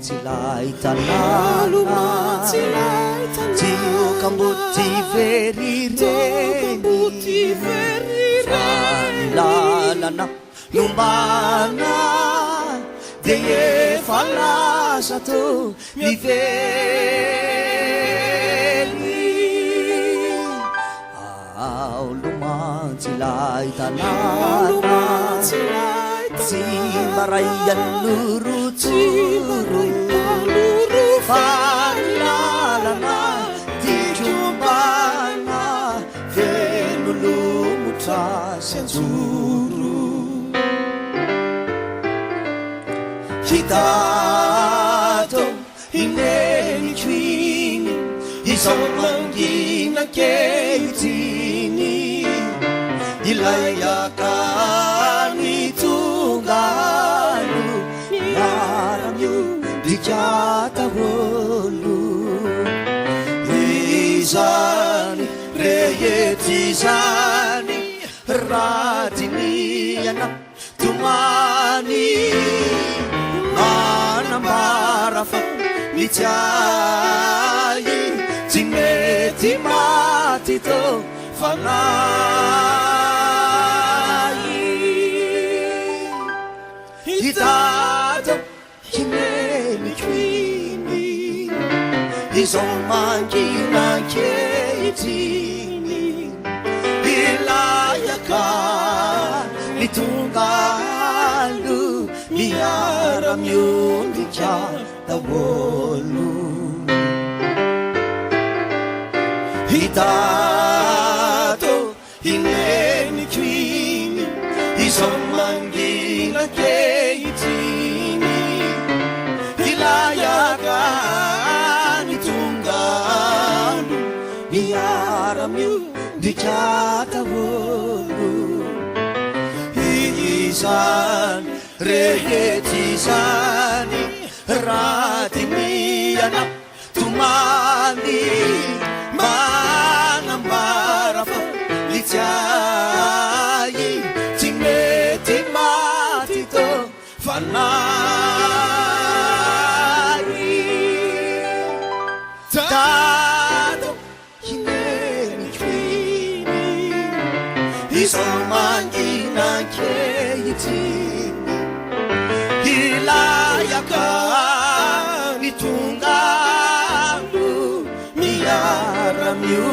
lumazilay tanana tiokambuty verireny lalana lumbana de efa lasa to mivery ao lumazilay tanana tsy maray alorotsoro falalana dikombana venolomotra sanjoro hitato hinenikoiny izao mangina kehitriny ilay akany tongano miaramio dikataholo izany rehety zany radiniana tomany manambara fa mitiay tsy mety maty to fanay hitato hinenikoiny izao mangina kehitriny ilayaka mitongalo miara-miondrika daholo hitato hinenikoiny izao mangina kehitriny ilayaka mitongalo miara-miondrika daholo izany rehety zany radiniana tomany manambara fa mitiay tsy mety maty to fanay tato hinenikoiny izao mangina kehitriny ilayaka mitongalo miara-mio